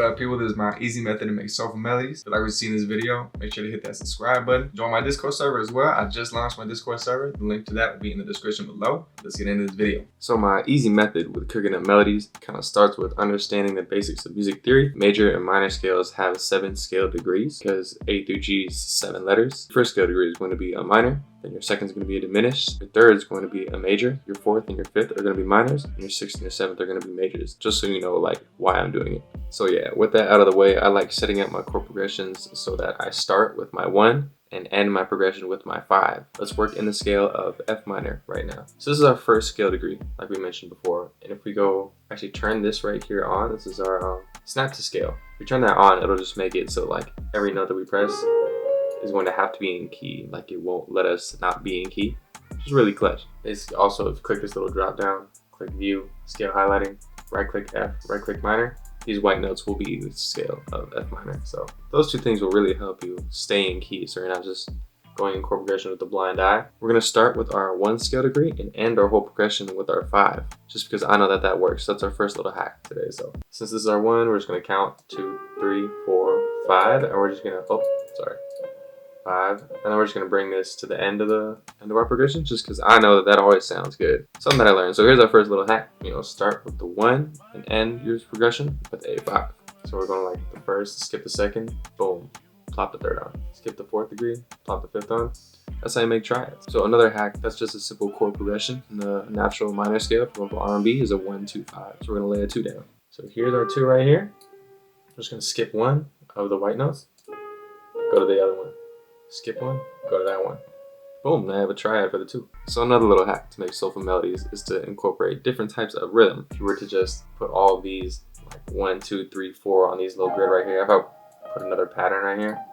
up, people? This is my easy method to make soulful melodies. If you like what you see in this video, make sure to hit that subscribe button. Join my Discord server as well. I just launched my Discord server. The link to that will be in the description below. Let's get into this video. So my easy method with cooking up melodies kind of starts with understanding the basics of music theory. Major and minor scales have 7 scale degrees because A through G is 7 letters. First scale degree is going to be a minor. Then your second is going to be a diminished, your third is going to be a major, your fourth and your fifth are going to be minors, and your sixth and your seventh are going to be majors, just so you know like why I'm doing it. So yeah, with that out of the way, I like setting up my chord progressions so that I start with my 1 and end my progression with my 5. Let's work in the scale of F minor right now. So this is our first scale degree, like we mentioned before, and if we go, actually turn this right here on, this is our snap to scale. If we turn that on, it'll just make it so like every note that we press is going to have to be in key, like it won't let us not be in key, which is really clutch. It's also, if you click this little drop down, click view, scale highlighting, right click F, right click minor, these white notes will be the scale of F minor. So those two things will really help you stay in key so you're not just going in chord progression with the blind eye. We're going to start with our 1 scale degree and end our whole progression with our 5, just because I know that that works. That's our first little hack today. So since this is our 1, we're just going to count 2, 3, 4, 5, and we're just going to, 5, and then we're just going to bring this to the end of our progression, just because I know that that always sounds good. Something that I learned. So here's our first little hack. Start with the 1 and end your progression with a 5. So we're going like the first, skip the second, boom, plop the third on. Skip the 4th degree, plop the 5th on. That's how you make triads. So another hack, that's just a simple chord progression. In the natural minor scale for R&B is a 1, 2, 5. So we're going to lay a 2 down. So here's our 2 right here. I'm just going to skip 1 of the white notes, go to the other one. Skip 1, go to that one. Boom, I have a triad for the 2. So another little hack to make soulful melodies is to incorporate different types of rhythm. If you were to just put all of these, like 1, 2, 3, 4 on these little grid right here, if I put another pattern right here,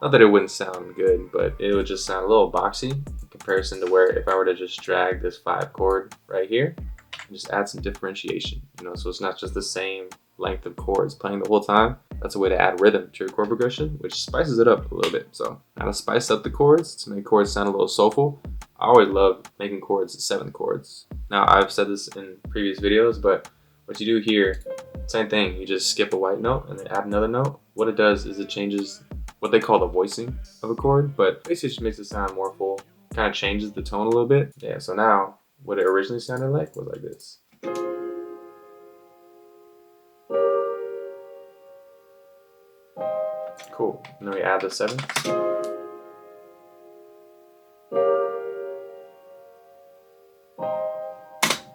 not that it wouldn't sound good, but it would just sound a little boxy in comparison to where if I were to just drag this 5 chord right here and just add some differentiation, so it's not just the same length of chords playing the whole time. That's a way to add rhythm to your chord progression, which spices it up a little bit. So how to spice up the chords to make chords sound a little soulful. I always love making chords 7 chords. Now I've said this in previous videos, but what you do here, same thing. You just skip a white note and then add another note. What it does is it changes what they call the voicing of a chord, but basically it just makes it sound more full. Kind of changes the tone a little bit. Yeah, so now what it originally sounded like was like this. Cool. And then we add the 7.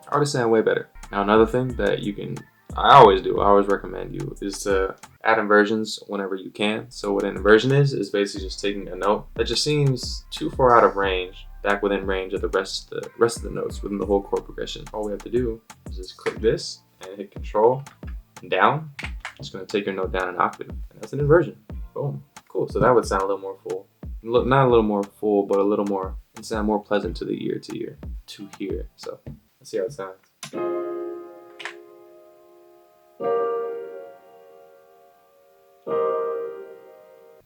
Already sound way better. Now another thing that I always recommend you, is to add inversions whenever you can. So what an inversion is basically just taking a note that just seems too far out of range, back within range of the rest of the notes within the whole chord progression. All we have to do is just click this and hit Control and down. It's going to take your note down an octave, and that's an inversion. Boom. Cool. So that would sound a little more full. Not a little more full, but a little more, and sound more pleasant to the ear to hear. So let's see how it sounds.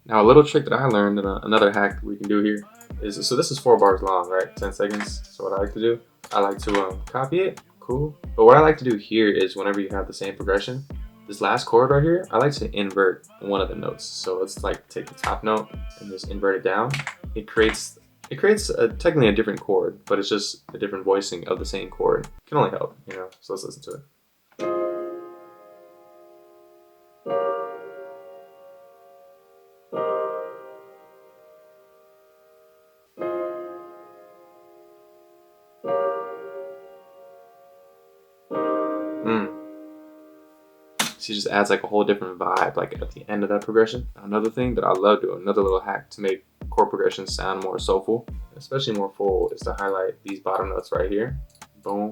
Now a little trick that I learned, and another hack that we can do here is, so this is 4 bars long, right? 10 seconds. So what I like to do, I like to copy it. Cool. But what I like to do here is whenever you have the same progression, this last chord right here, I like to invert one of the notes. So let's like take the top note and just invert it down. It creates technically a different chord, but it's just a different voicing of the same chord. It can only help, So let's listen to it. So it just adds like a whole different vibe like at the end of that progression. Another thing that I love doing, another little hack to make chord progressions sound more soulful, especially more full, is to highlight these bottom notes right here. Boom.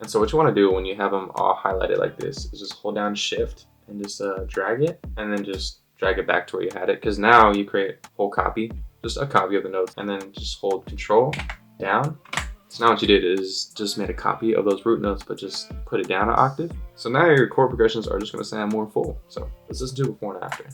And so what you want to do when you have them all highlighted like this is just hold down Shift and just drag it, and then just drag it back to where you had it, because now you create a whole copy, just a copy of the notes, and then just hold Control down. So now what you did is just made a copy of those root notes, but just put it down an octave. So now your chord progressions are just going to sound more full. So let's listen to it before and after.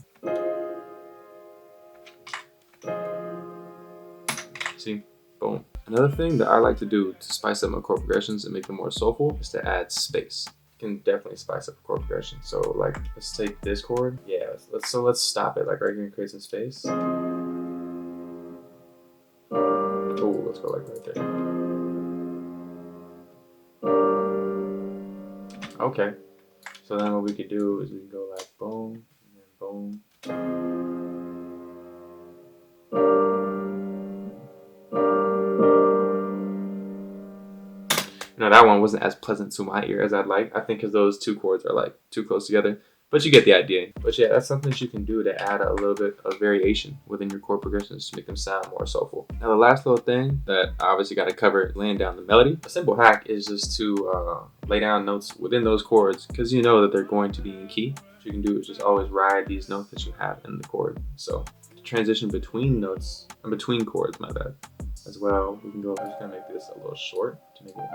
See? Boom. Another thing that I like to do to spice up my chord progressions and make them more soulful is to add space. can definitely spice up a chord progression. So like, let's take this chord. Yeah, let's stop it like right here and create some space. Oh, let's go like right there. Okay. So then what we could do is we can go like boom, and then boom. You know, that one wasn't as pleasant to my ear as I'd like. I think because those two chords are like too close together. But you get the idea. But yeah, that's something that you can do to add a little bit of variation within your chord progressions to make them sound more soulful. Now the last little thing that I obviously got to cover, laying down the melody. A simple hack is just to lay down notes within those chords, because you know that they're going to be in key. What you can do is just always ride these notes that you have in the chord. So to transition between notes, and between chords, my bad, as well, we can go, I'm just gonna make this a little short to make it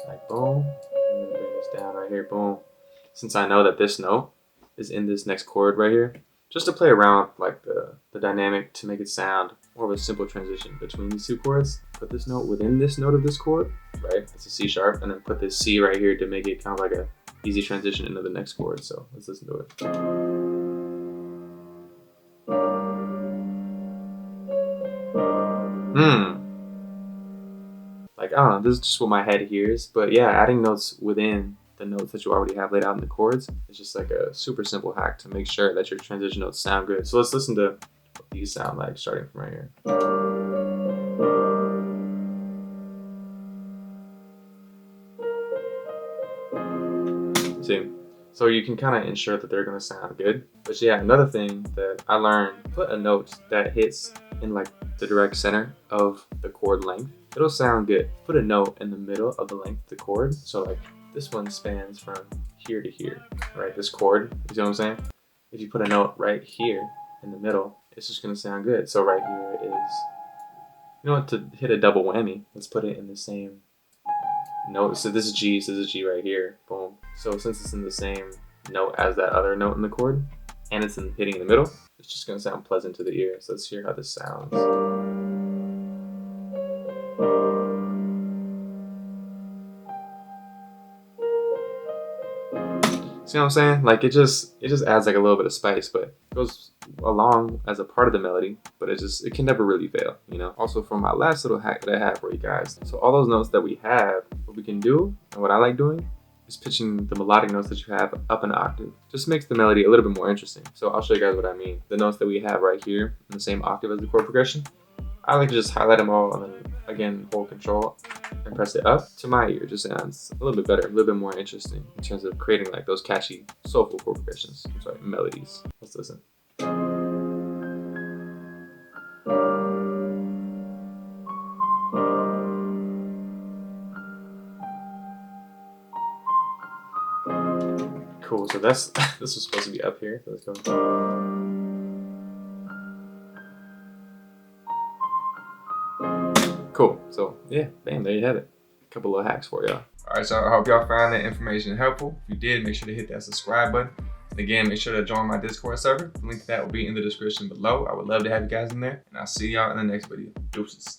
like boom, and then bring this down right here, boom. Since I know that this note is in this next chord right here, just to play around like the dynamic to make it sound more of a simple transition between these two chords. Put this note within this note of this chord, right? It's a C sharp, and then put this C right here to make it kind of like a easy transition into the next chord. So let's listen to it. Like, I don't know, this is just what my head hears, but yeah, adding notes within the notes that you already have laid out in the chords is just like a super simple hack to make sure that your transition notes sound good. So let's listen to what these sound like starting from right here. See? So you can kind of ensure that they're gonna sound good. But yeah, another thing that I learned, put a note that hits in like the direct center of the chord length. It'll sound good. Put a note in the middle of the length of the chord. So like this one spans from here to here, right? This chord, you see what I'm saying? If you put a note right here in the middle, it's just gonna sound good. So right here is, you know what, to hit a double whammy, let's put it in the same note. So this is G, so this is G right here, boom. So since it's in the same note as that other note in the chord, and it's hitting in the middle, it's just gonna sound pleasant to the ear. So let's hear how this sounds. See what I'm saying? Like it just adds like a little bit of spice, but it goes along as a part of the melody, but it can never really fail, you know? Also, for my last little hack that I have for you guys, so all those notes that we have, what we can do, and what I like doing, is pitching the melodic notes that you have up an octave. Just makes the melody a little bit more interesting. So I'll show you guys what I mean. The notes that we have right here in the same octave as the chord progression, I like to just highlight them all and then again hold control and press it up. To my ear, it just sounds a little bit better, a little bit more interesting in terms of creating like those catchy, soulful chord progressions. I'm sorry, melodies. Let's listen. Cool, so this was supposed to be up here, so let's go. Cool, so yeah, bam, there you have it. A couple of hacks for y'all. All right, so I hope y'all found that information helpful. If you did, make sure to hit that subscribe button. And again, make sure to join my Discord server. The link to that will be in the description below. I would love to have you guys in there. And I'll see y'all in the next video. Deuces.